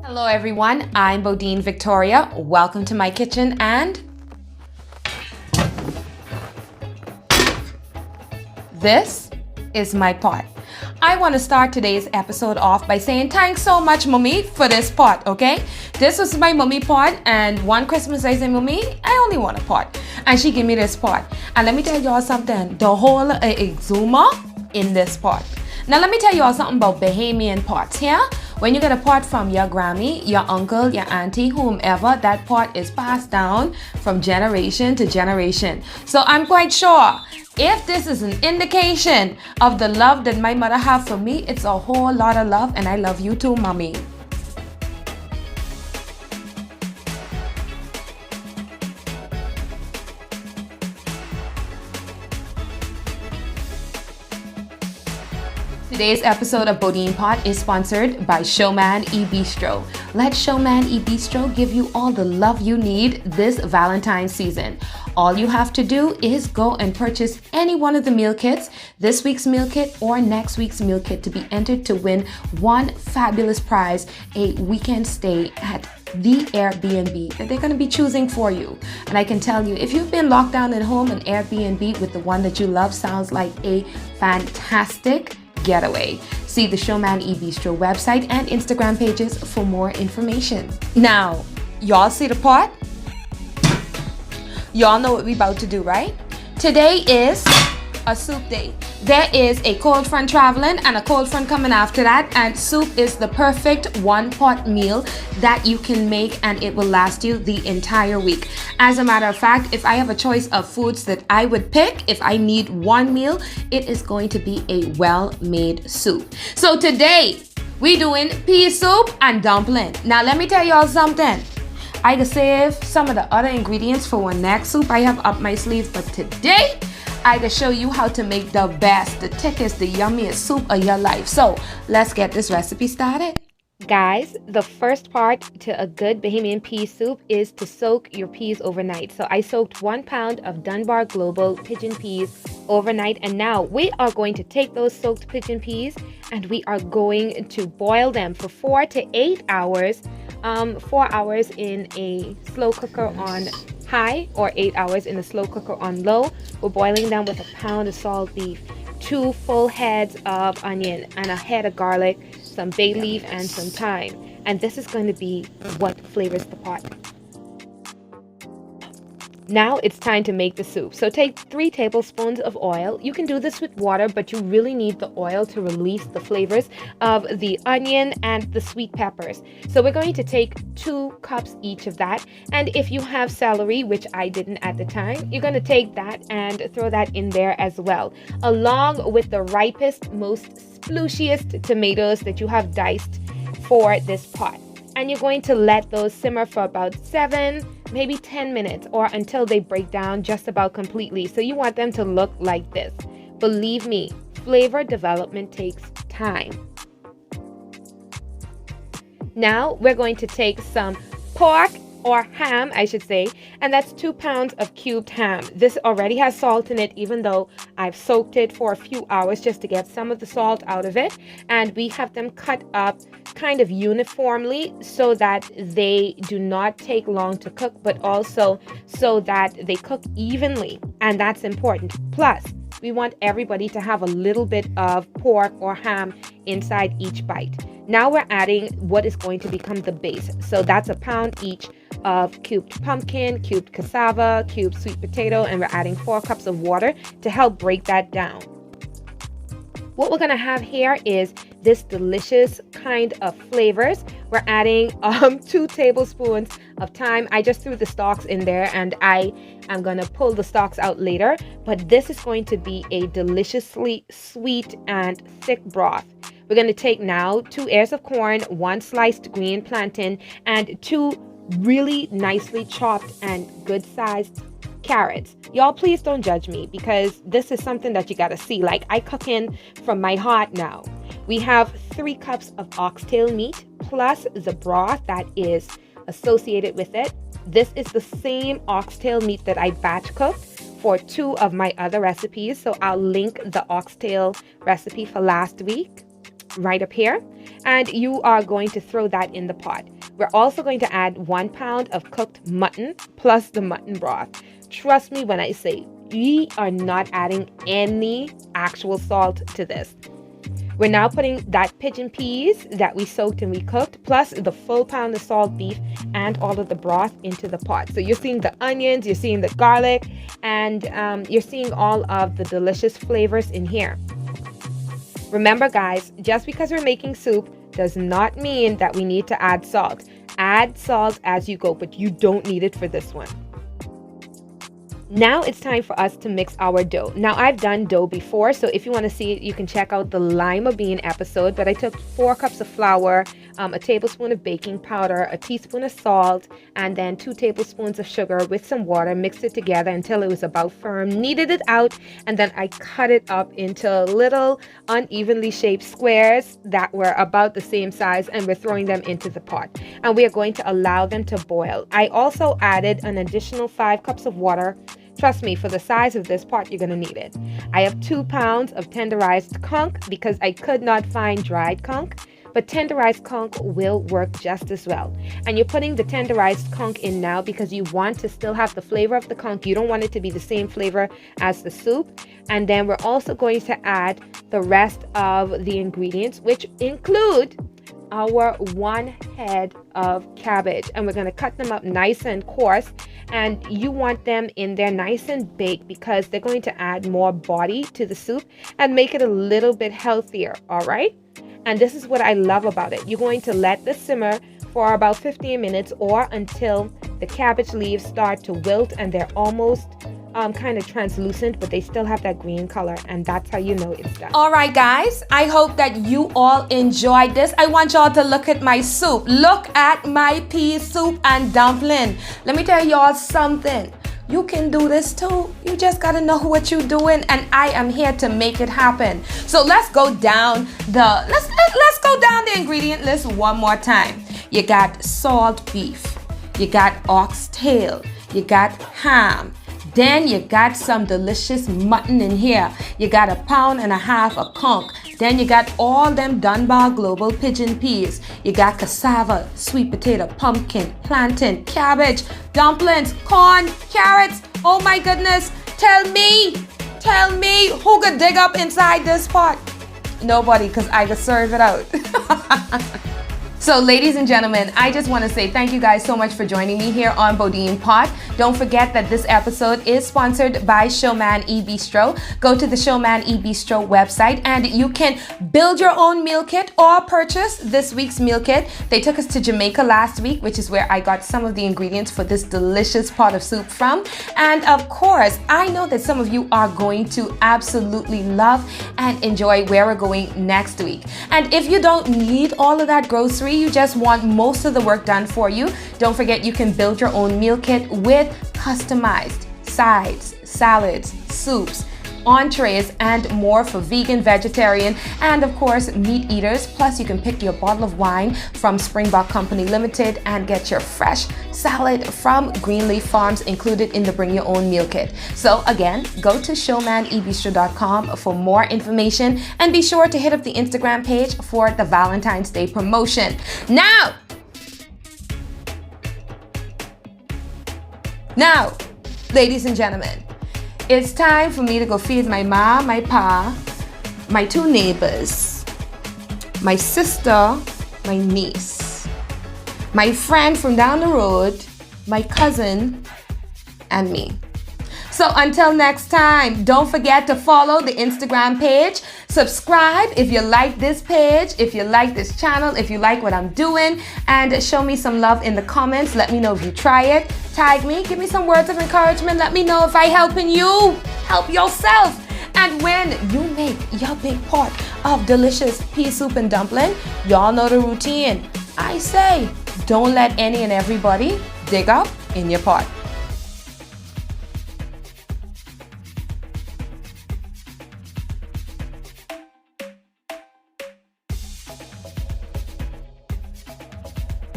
Hello everyone, I'm BodineVictoria. Welcome to my kitchen and this is my pot. I want to start today's episode off by saying thanks so much, Mommy, for this pot, okay? This was my Mommy pot, and one Christmas I said, Mommy, I only want a pot. And she gave me this pot. And let me tell y'all something, the whole exuma in this pot. Now let me tell y'all something about Bahamian pots, yeah? When you get a pot from your Grammy, your uncle, your auntie, whomever, that pot is passed down from generation to generation. So I'm quite sure if this is an indication of the love that my mother have for me, it's a whole lot of love, and I love you too, Mommy. Today's episode of BodinePot is sponsored by Showman eBistro. Let Showman eBistro give you all the love you need this Valentine's season. All you have to do is go and purchase any one of the meal kits, this week's meal kit or next week's meal kit, to be entered to win one fabulous prize, a weekend stay at the Airbnb that they're going to be choosing for you. And I can tell you, if you've been locked down at home, an Airbnb with the one that you love sounds like a fantastic getaway. See the Showman eBistro website and Instagram pages for more information. Now, y'all see the pot? Y'all know what we about to do, right? Today is a soup day. There is a cold front traveling and a cold front coming after that, and soup is the perfect one pot meal that you can make, and it will last you the entire week. As a matter of fact, if I have a choice of foods that I would pick if I need one meal, it is going to be a well-made soup. So today we doing pea soup and dumpling. Now let me tell y'all something. I could save some of the other ingredients for one next soup I have up my sleeve, but today I can show you how to make the best, the thickest, the yummiest soup of your life. So let's get this recipe started. Guys, the first part to a good Bahamian pea soup is to soak your peas overnight. So I soaked 1 pound of Dunbar Global Pidgeon peas overnight, and now we are going to take those soaked pigeon peas and we are going to boil them for 4 to 8 hours. 4 hours in a slow cooker on high or 8 hours in a slow cooker on low. We're boiling them with a pound of salt beef, 2 full heads of onion and a head of garlic, some bay leaf and some thyme. And this is going to be what flavors the pot. Now it's time to make the soup. So take 3 tablespoons of oil. You can do this with water, but you really need the oil to release the flavors of the onion and the sweet peppers. So we're going to take 2 cups each of that. And if you have celery, which I didn't at the time, you're going to take that and throw that in there as well, along with the ripest, most splooshiest tomatoes that you have diced for this pot. And you're going to let those simmer for about 7, maybe 10 minutes, or until they break down just about completely. So you want them to look like this. Believe me, flavor development takes time. Now we're going to take some pork, or ham I should say, and that's 2 pounds of cubed ham. This already has salt in it, even though I've soaked it for a few hours just to get some of the salt out of it. And we have them cut up kind of uniformly so that they do not take long to cook, but also so that they cook evenly, and that's important. Plus, we want everybody to have a little bit of pork or ham inside each bite. Now we're adding what is going to become the base. So that's a pound each of cubed pumpkin, cubed cassava, cubed sweet potato, and we're adding 4 cups of water to help break that down. What we're gonna have here is this delicious kind of flavors. We're adding 2 tablespoons of thyme. I just threw the stalks in there, and I am gonna pull the stalks out later, but this is going to be a deliciously sweet and thick broth. We're gonna take now 2 ears of corn, 1 sliced green plantain, and 2 really nicely chopped and good sized carrots. Y'all, please don't judge me, because this is something that you gotta see. Like, I cook in from my heart now. We have 3 cups of oxtail meat plus the broth that is associated with it. This is the same oxtail meat that I batch cooked for 2 of my other recipes, so I'll link the oxtail recipe for last week. right up here, and you are going to throw that in the pot. We're also going to add 1 pound of cooked mutton plus the mutton broth. Trust me when I say we are not adding any actual salt to this. We're now putting that pigeon peas that we soaked and we cooked, plus the full pound of salt beef and all of the broth into the pot. So you're seeing the onions, you're seeing the garlic, and you're seeing all of the delicious flavors in here. Remember guys, just because we're making soup does not mean that we need to add salt. Add salt as you go, but you don't need it for this one. Now it's time for us to mix our dough. Now I've done dough before, so if you want to see it, you can check out the lima bean episode, but I took 4 cups of flour, a tablespoon of baking powder, a teaspoon of salt, and then 2 tablespoons of sugar with some water, mixed it together until it was about firm, kneaded it out, and then I cut it up into little unevenly shaped squares that were about the same size, and we're throwing them into the pot. And we are going to allow them to boil. I also added an additional 5 cups of water. Trust me, for the size of this pot, you're going to need it. I have 2 pounds of tenderized conch because I could not find dried conch, but tenderized conch will work just as well. And you're putting the tenderized conch in now because you want to still have the flavor of the conch. You don't want it to be the same flavor as the soup. And then we're also going to add the rest of the ingredients, which include our 1 head of cabbage, and we're going to cut them up nice and coarse, and you want them in there nice and baked because they're going to add more body to the soup and make it a little bit healthier. All right, and this is what I love about it. You're going to let this simmer for about 15 minutes or until the cabbage leaves start to wilt and they're almost kind of translucent, but they still have that green color, and that's how you know it's done. All right guys, I hope that you all enjoyed this. I want y'all to look at my soup. Look at my pea soup and dumpling. Let me tell y'all something. You can do this too. You just gotta know what you're doing, and I am here to make it happen. So let's go down the let's go down the ingredient list one more time. You got salt beef, you got oxtail, you got ham. Then you got some delicious mutton in here. You got 1.5 pounds of conch. Then you got all them Dunbar Global Pidgeon peas. You got cassava, sweet potato, pumpkin, plantain, cabbage, dumplings, corn, carrots. Oh my goodness. Tell me who could dig up inside this pot? Nobody, because I could serve it out. So ladies and gentlemen, I just want to say thank you guys so much for joining me here on BodinePot. Don't forget that this episode is sponsored by Showman eBistro. Go to the Showman eBistro website and you can build your own meal kit or purchase this week's meal kit. They took us to Jamaica last week, which is where I got some of the ingredients for this delicious pot of soup from. And of course, I know that some of you are going to absolutely love and enjoy where we're going next week. And if you don't need all of that grocery, you just want most of the work done for you, don't forget you can build your own meal kit with customized sides, salads, soups, entrees, and more for vegan, vegetarian, and of course meat eaters. Plus you can pick your bottle of wine from Springbok Company Limited and get your fresh salad from Greenleaf Farms included in the Bring Your Own Meal Kit. So again, go to showmanebistro.com for more information and be sure to hit up the Instagram page for the Valentine's Day promotion. Now, ladies and gentlemen, it's time for me to go feed my ma, my pa, my 2 neighbors, my sister, my niece, my friend from down the road, my cousin, and me. So until next time, don't forget to follow the Instagram page. Subscribe if you like this page, if you like this channel, if you like what I'm doing, and show me some love in the comments. Let me know if you try it. Tag me, give me some words of encouragement. Let me know if I helping you. Help yourself. And when you make your big pot of delicious pea soup and dumpling, y'all know the routine. I say, don't let any and everybody dig up in your pot.